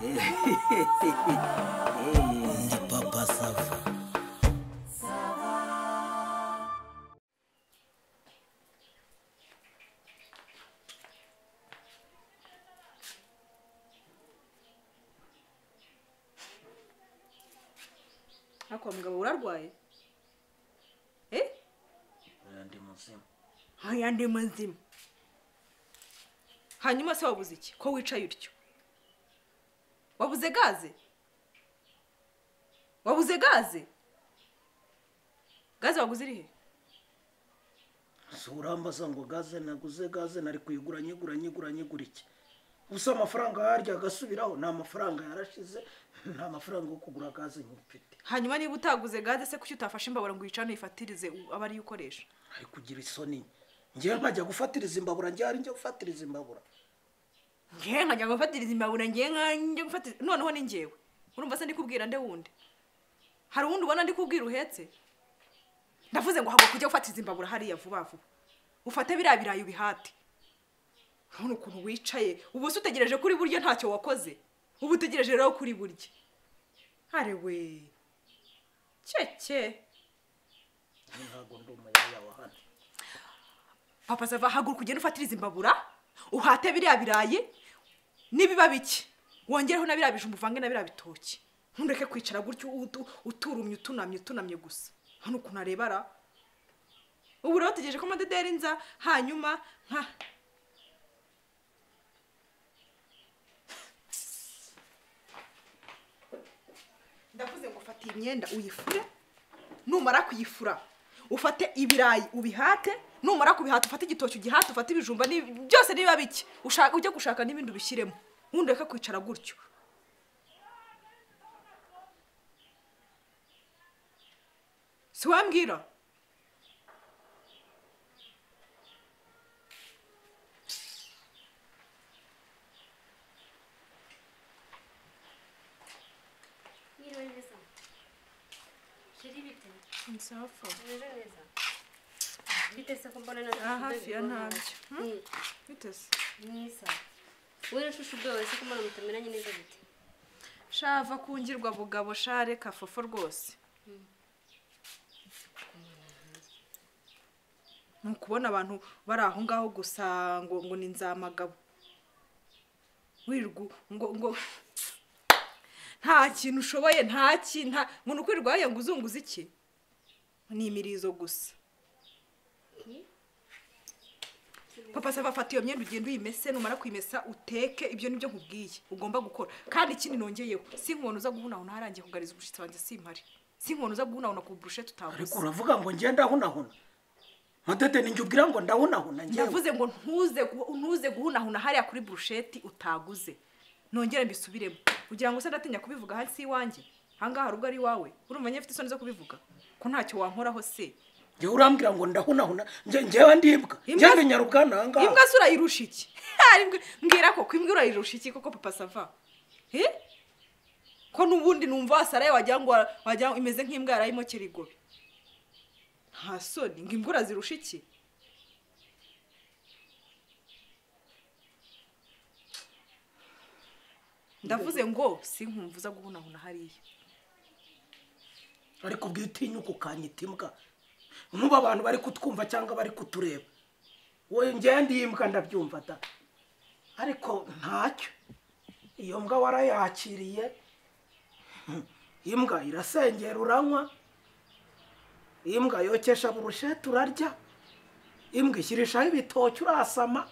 Ndi papa Sava. Ako mugabo urarwaye? Ndi muzima. Haya ndi muzima. Hanyuma se wabuze iki? Ko wicaye utyo? Wabuze gaze? Wabuze gaze? Gaze waguze irihe? Surambaza ngo gaze naguze gaze nari kuyigura nyigura iki. Ubusa amafaranga yarya agasubiraho nta mafaranga yarashize nta mafaranga yo kugura gaze nyifite. Hanyuma niba utaguze gaze se kuki utafashe imbabura ngo yicane ifatirize abari ukoresha? Ari kugira isoni. Ngiye nkajya gufatiriza imbabura njye gufatiriza imbabura. Ngiye nkajya gufatiriza imbabura ngiye gufatiriza noneho ni ngewe. Urumva se ndikubwira nde wundi? Hari wundi ubona ndikubwira uhetse? Ndavuze ngo hago kujya gufatiriza imbabura hariya vuba vuba. Ufate biriya birayi ubihate. None ukuntu wicaye ubu se utegereje kuri buryo ntacyo wakoze. Ubu utegereje rero kuri buryo. Harewe. Cece. Ntago ndumaya wa hano. Papa Sava haguruka kugenda ufatiriza imbabura, uhate biriya birayi nibiba biki. Wongereho na biriya bijumba uvange na biriya bitoki. Ntundeke kwicara gutyo uturumye utunamye gusa. Hano ukuntu arebara. Ubu rero tugejeje ko amadederi nza hanyuma nka ndavuze ngo ufate imyenda uyifure. Numara kuyifura ufate ibirayi ubihate. Numara kubihata ufate igitoki ugihate ufate ibijumba byose niba biki. Ushaka ujye gushaka n'ibindi ubishyiremo. Ntundeke kwicara gutyo. Si wambwira? Nsafa. Bitese ko mbona na hafi ya ntabyo. Bitese. Nisa. Wewe shushu bwawe se ko mbona mutameranye neza bite? Shava kungirwa bugabo share kafofo rwose. Nukubona abantu bari aho ngaho gusa ngo ni nzamagabo. Wirgu ngo nta kintu ushoboye nta kintu umuntu kwirwaye ngo uzunguze iki? Ni imirizo gusa. Papa Sava fata iyo myenda ugenda uyimese numara kwimesa uteke ibyo nibyo nkubwiye ugomba gukora. Kandi ikindi nongeyeho si nkono uza guhunahuna harangiye kugariza ubushitsi wanjye simpari. Si nkono uza guhunahuna ku brushette utabuze. Ariko uravuga ngo ngenda hunahuna. Madede ninjye ubwira ngo ndahunahuna ngiye. Ndavuze ngo ntuze guhunahuna hariya kuri brushette utaguze. Nongere mbisubiremo. Kugira ngo se ndatinya kubivuga hasi iwanjye. Hanga harubwo ari wawe. Urumva nyefite isoni zo kubivuga. Ko ntacyo wankoraho se. Nge urambwira ngo ndahunahuna ngewe ndimbwa. Nge nyarugana hanga. Imbwa sura irusha iki? Mbwira ko kwimbwa urayirusha iki koko Papa Sava? Ko nubundi numva wasaraye wajya imeze nk'imbwa yarayimo kirigobe. Nta soni ngo imbwa zirusha iki? Ndavuze ngo sinkumvuza guhunahuna hariya. Ariko bwitinyuko kanyita imbwa. Nuba abantu bari kutwumva cyangwa bari kutureba. Wowe ngende imbwa ndabyumva da. Ariko ntacyo. Iyo mbwa warayakiriye. Imbwa irasengera uranywa. Imbwa yokesha burushete urarya. Imbwa ishyirishaho ibitoki urasama.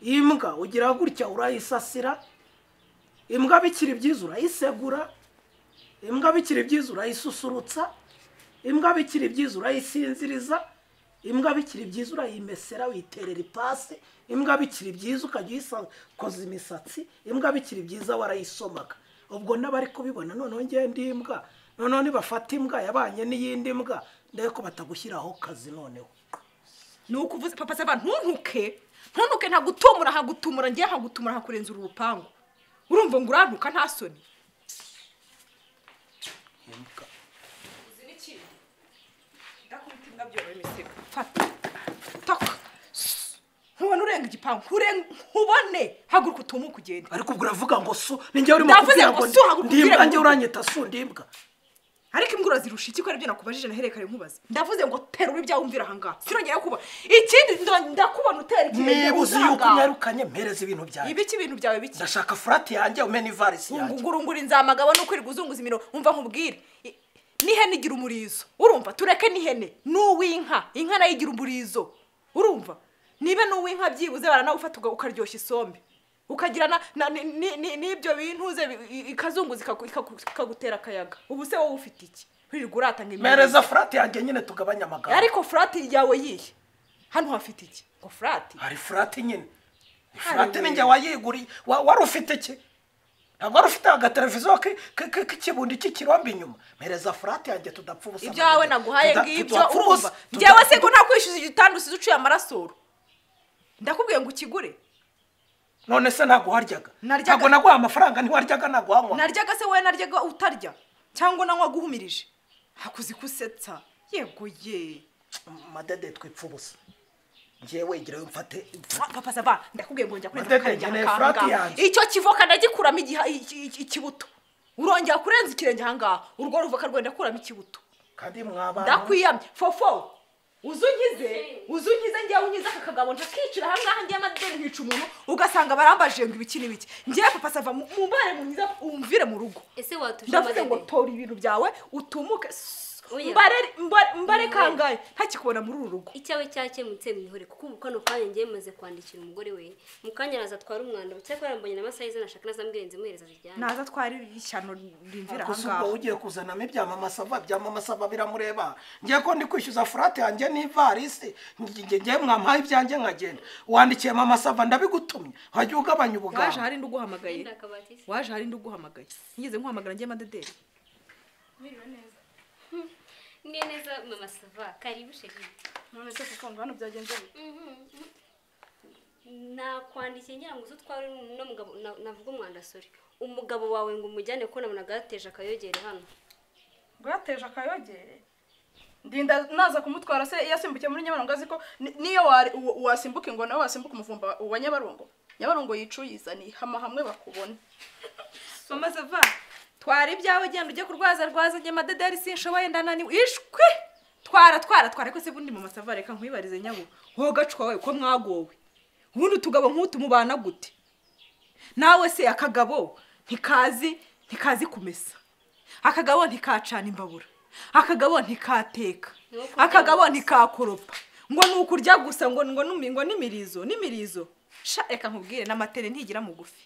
Imbwa ugira gutya urayisasira. Imbwa bikiri byiza urayisegura. Imbwa bikiri byiza urayisusurutsa. Imbwa bikiri byiza urayisinziriza. Imbwa bikiri byiza urayimesera witerera ipasi. Imbwa bikiri byiza ukajya uyisakoza imisatsi. Imbwa bikiri byiza warayisomaga. Ubwo n'abari kubibona noneho ngende imbwa. Noneho nibafata imbwa yabanye n'iyindi mbwa ndetse ko batagushyiraho kazi noneho. Nuko uvuze Papa Sava ntuntuke ntagutumura ngiye nkagutumura hakurenza urupango. Urumva ngo urantuka nta soni. Imbwa. Uzi niki? Ndakubita imbwa byoro imiseka. Fata. Taka. nkubona urenga igipangu nkubone haguruka utumuke ugende. ariko ubwo uravuga ngo so ninjye urimo Ndavuze kubwira ngo ngo so, haguruka ndimbwa ubwire njye ngo- uranyita so ndimbwa ariko imbwa urazirusha iki ko aribyo nakubajije naherekare nkubaza. Ndavuze ngo terura ibyawe umvira ahangaha sinongera kuba ikindi ndakubona utera ikirenge niba uzi yuko unyarukanye mpereza ibintu byanjye ibiki ibintu byawe biki ndashaka furati yanjye umena ivarisi yanjye ngurungura inzamagabo no kwirirwa uzunguza imino umva nkubwire n'ihene igira umurizo urumva tureke n'ihene n'uw'inka inka nayo igira umurizo urumva niba n'uw'inka byibuze baranawufata ukaryoshya isombe ukagira n'ibyo bintuze ikazunguza ikagutera akayaga ubu se wowe ufite iki wirirwa uratanga imyenda mpereza furati yanjye nyine tugabanya amagambo ariko furati yawe yihe hano hafite iki ngo furati hari furati nyine furati ninjye wayiguriye wari ufite iki ntabwo wari ufite agateleviziyo k'ikibundi cy'ikirombe inyuma mpereza furati yanjye tudapfa ubusa ibyawe naguhaye ngibyo urumva njyewe se ko nakwishyuza igitanda usize uciye amarasoro ndakubwiye ngo ukigure none se ntabwo waryaga ntabwo naguha amafaranga ntiwaryaga ntabwo wanywa naryaga se wowe naryaga utarya cyangwa nanywa guhumirije hakuzi kusetsa yego ye madede twipfa ubusa njyewe igireyo mfate papa sava ndakubwiye ngo njya kurenza Madede, nkeneye furati yanjye. icyo kivoka ndagikuramo ikibuto urongera kurenza ikirenge ahangaha urwo ruvoka rwenda kuramo ikibuto kandi mwabana ndakwiyamye fofo uzunkize njyewe unkize aka kagabo ntakicira ahangaha njyewe amadeni nkica umuntu ugasanga barambaje ngo ibiki n'ibiki njyewe papa sava mumbare munkiza umvire mu rugo ese watuje ndavuze ngo tora ibintu byawe utumuke mbare kangahe ntakikubona muri uru rugo icyawe cyakemutse mwihore kuko ubu kano kanya ngiye maze kwandikira umugore we mu kanya araza atwara umwanda cyakora mbonye n'amasaha yize nashaka nazambwire nzimuhereza zijyana naza twari ishyano rimvira gusa ubwo ahangaha ugiye kuzanamo ibyamamasava biramureba ngiye ko ndi kwishyuza furati yanjye n'ivarisi ngiye mwampaye ibyanjye nkagenda wandikiye mama sava ndabigutumye wajya ugabanya ubuganga waje hari nduguhamagaye waje hari nduguhamagaye nigeze nkuhamagara njye madederi ni neza mama sava karibu sheri none se kuko hano byagenze nakwandikiye ngira ngo uzutware no mugabo navuga umwanda sori umugabo wawe ngo umujyane ko nabonaga yateje akayogere hano ngo yateje akayogere ndinda naza kumutwara se yasimbukiye muri Nyabarongo azi ko niyo wasimbuka ngo nawe wasimbuka umuvumba wa Nyabarongo yicuyizani hama hamwe bakubona mama sava twara ibyawe genda ujye kurwaza njye madederi sinshoboye ndananiwe ishwi twara ko se bundi mama sava reka nkwibarize nyabo ho gacwa we ko mwagowe ubundi utugabo nk'utu mubana gute nawe se akagabo ntikazi kumesa akagabo ntikacana imbabura akagabo ntikateka akagabo ntikakoropa ngo nukurya gusa ngo n'imirizo sha reka nkubwire n'amatene ntigira mugufi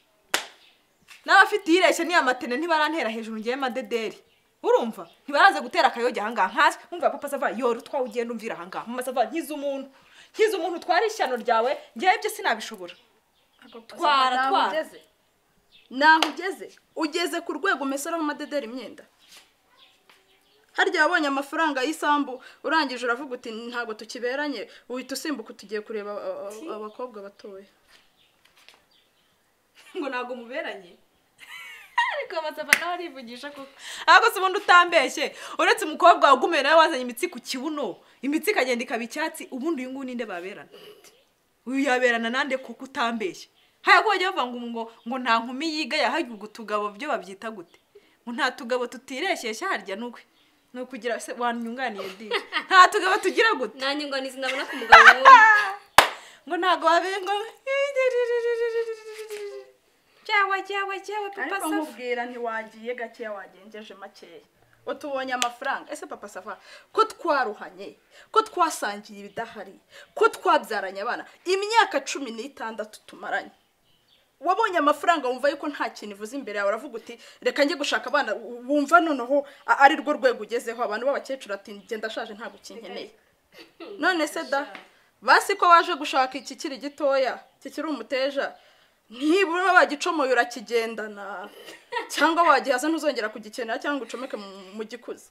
n'abafite ireshya ni amatene ntibarantera hejuru ngiye madederi urumva ntibaraze gutera akayoge ahangaha nkazi umva papa sava yoro twawe ugenda umvira ahangaha mama sava nkiza umuntu twari ishyano ryawe ngiye byo sinabishobora twara naho ugeze ku rwego umeseraho amadederi imyenda harya wabonye amafaranga y'isambu urangije uravuga uti ntabwo tukiberanye uhita usimbuka tugiye kureba abakobwa batoya ngo ntabwo muberanye ariko amasava nawe arivugisha koko ahubwo se ubundi utambeshye uretse umukobwa wagumeye nawe wazanye imitsi ku kibuno imitsi ikagenda ikaba icyatsi ubundi uyu nguyu ninde baberana uyu yaberana nande kuko utambeshye haya ko bajya bavuga ngo nta nkumi yiga yahagiye utugabo byo babyita gute ngo nta tugabo tutireshyeshya harya n'ukwe ni ukugira se wanyunganiye di nta tugabo tugira gute nta nyunganizi ndabona ku mugabo wundi ngo ntago wabe ngo cyawe papa sava nkubwira ntiwagiye gakeya wagengeje makeya utubonye amafaranga ese papa sava ko twaruhanye ko twasangiye ibidahari ko twabyaranye abana imyaka 16 tumaranye wabonye amafaranga wumva yuko nta kintu ivuze imbere yawe uravuga uti reka njye gushaka abana wumva noneho ari rwo rwego ugezeho abantu b'abakecuru ati ngenda ashaje ntabwo kinkeneye none se da basi ko waje gushaka iki kiri gitoya kikiri umuteja ntibura bagicomoye urakigendana cyangwa wagihaza ntuzongera kugikenera cyangwa ucomeke mu gikuzi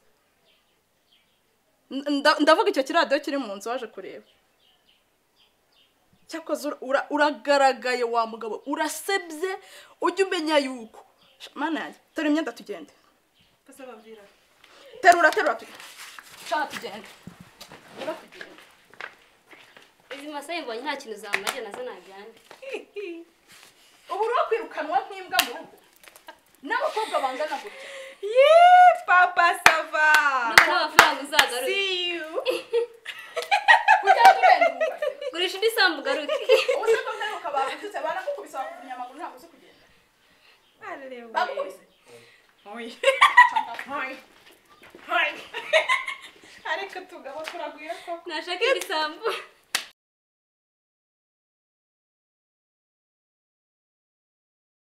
ndavuga icyo kiradiyo kiri mu nzu waje kureba cyakoze uragaragaye wa mugabo urasebye ujye umenya yuko mana yanjye tora imyenda tugende terura tugende izi masayi mbonye nta kintu zamarira nazo najyana ubu uri kwirukanwa nk'imbwa mu rugo n'abakobwa bangana gutya yee papa sava n'amafaranga uzagaruka see you kujya turenduka gurisha indi sambu garuke ubuze ko mperuka bagutse barakukubise bakuvunya amaguru ntabwo uzi kugenda bagukubise oyi oyi ariko tugabo turagwira ko nashaka indi sambu